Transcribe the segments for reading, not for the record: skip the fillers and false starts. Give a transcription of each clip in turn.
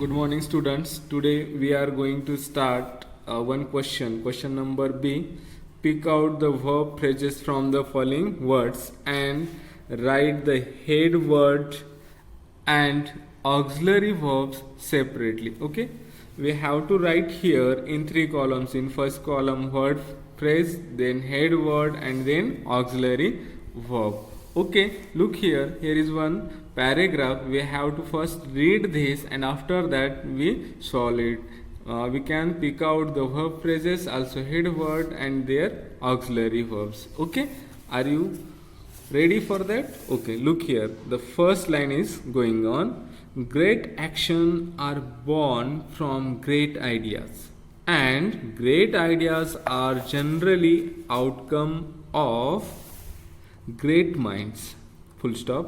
Good morning, students. Today we are going to start one question. Question number B. Pick out the verb phrases from the following words and write the head word and auxiliary verbs separately. Okay. We have to write here in three columns. In first column word phrase, then head word, and then auxiliary verb. Okay, look here is one paragraph. We have to first read this and after that we solve it. We can pick out the verb phrases, also head word and their auxiliary verbs. Okay, are you ready for that? Okay, look here, the first line is going on. Great action are born from great ideas, and great ideas are generally outcome of great minds. Full stop.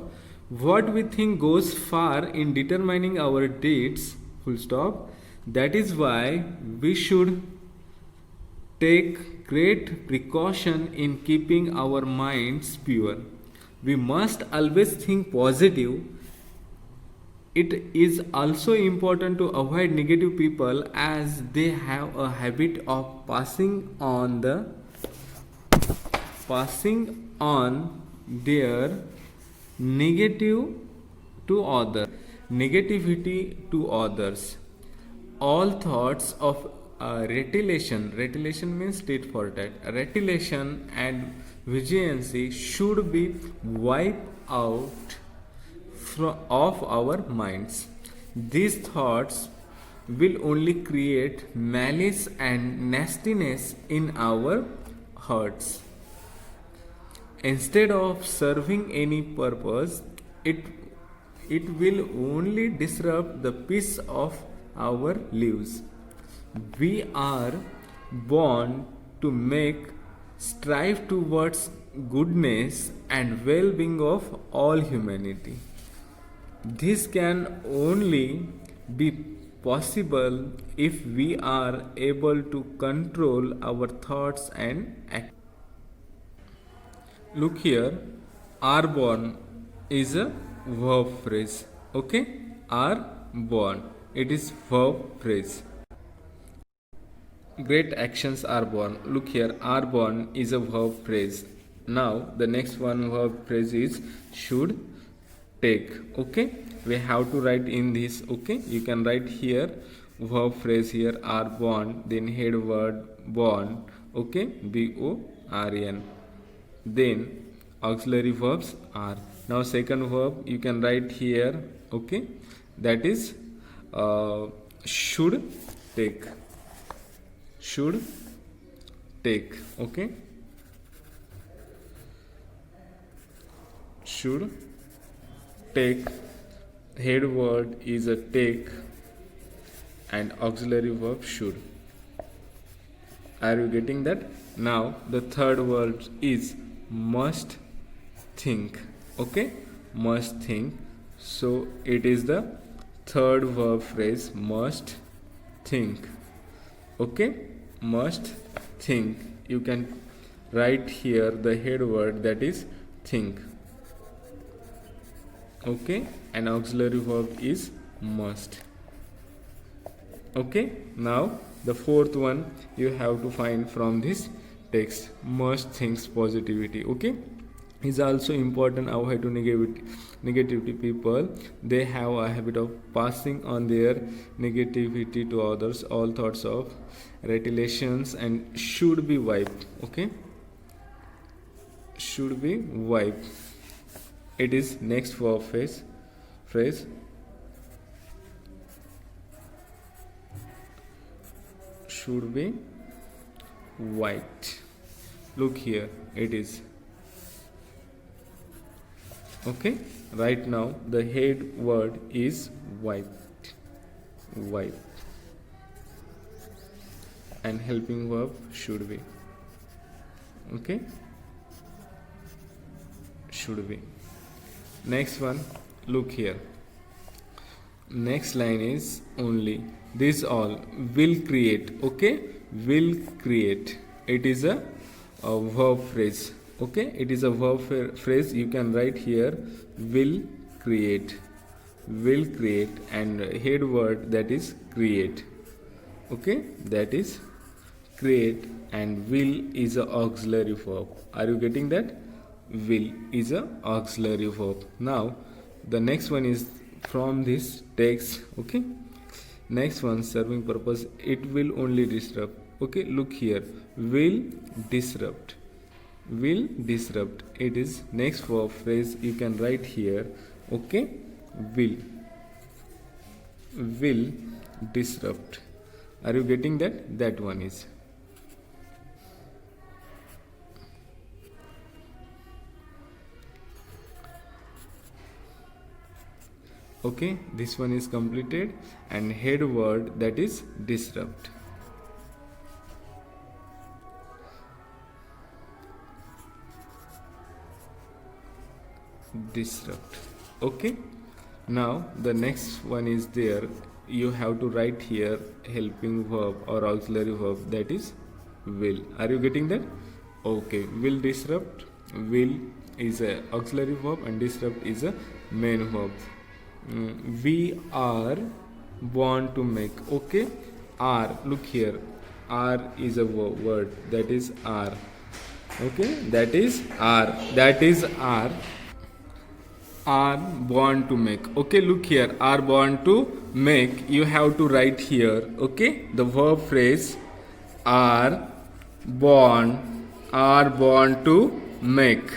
What we think goes far in determining our deeds. Full stop. That is why we should take great precaution in keeping our minds pure. We must always think positive. It is also important to avoid negative people as they have a habit of passing on their negativity to others. All thoughts of retaliation means tit for tat, retaliation and vigilance should be wiped out of our minds. These thoughts will only create malice and nastiness in our hearts. Instead of serving any purpose, it will only disrupt the peace of our lives. We are born to strive towards goodness and well-being of all humanity. This can only be possible if we are able to control our thoughts and actions. Look here, are born is a verb phrase. Okay, are born, it is verb phrase. Great actions are born. Look here, are born is a verb phrase. Now the next one verb phrase is should take. Okay, we have to write in this. Okay, you can write here verb phrase here, are born, then head word born. Okay, born, then auxiliary verbs are. Now second verb you can write here. Okay, that is should take. Okay, should take, head word is a take and auxiliary verb should. Are you getting that? Now the third word is must think. Okay, must think. So it is the third verb phrase, must think. Okay, must think. You can write here the head word, that is think. Okay, and auxiliary verb is must. Okay, now the fourth one you have to find from this text, must thinks positivity. Okay, is also important. Avoid to negativity people. They have a habit of passing on their negativity to others. All thoughts of retaliations and should be wiped. Okay, should be wiped. It is next verb phrase. Should be wiped. Look here, it is. Okay, right now the head word is wiped, and helping verb should be. Okay, should be. Next one, look here, next line is only. This all will create. Okay, will create, it is a verb phrase. Okay, it is a verb phrase. You can write here will create. will create, and head word that is create. Okay, that is create, and will is a auxiliary verb. Are you getting that? Will is a auxiliary verb. Now the next one is from this text. Okay, next one, serving purpose, it will only disrupt. Okay, look here, will disrupt, will disrupt, it is next verb phrase you can write here. Okay, will disrupt. Are you getting that? That one is. Okay, this one is completed, and head word that is disrupt. Disrupt. Okay, now the next one is there. You have to write here helping verb or auxiliary verb that is will. Are you getting that? Okay, will disrupt. Will is a auxiliary verb and disrupt is a main verb. We are born to make. Okay, are, look here, are is a word that is are. Okay, that is are, that is are born to make. Okay, look here, are born to make, you have to write here. Okay, the verb phrase are born to make.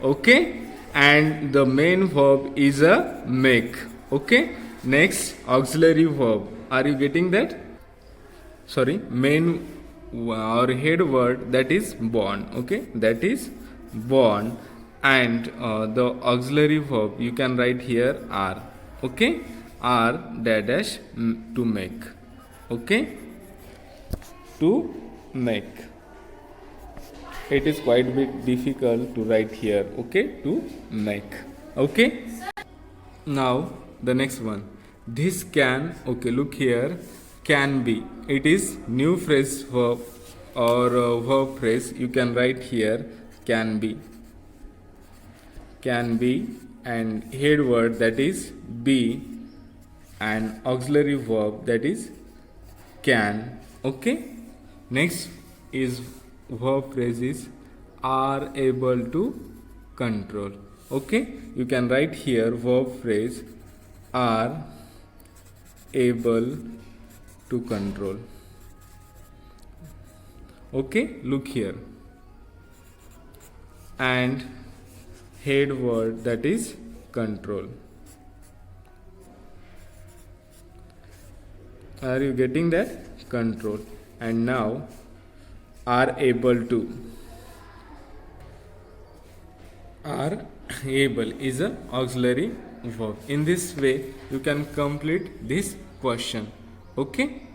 Okay, and the main verb is a make. Okay, next auxiliary verb. Are you getting that? Sorry, main or head word that is born. Okay, that is born, and the auxiliary verb you can write here are. Okay, are dash to make. Okay, to make. It is quite a bit difficult to write here. Okay, to make. Okay, now the next one, this can. Okay, look here, can be, it is new phrase verb or verb phrase you can write here can be, and head word that is be, and auxiliary verb that is can. Okay, next is verb phrase is are able to control. Okay, you can write here verb phrase are able to control. Okay, look here, and head word that is control. Are you getting that? Control. And now are able to. Are able is a auxiliary verb. In this way you can complete this question. Okay.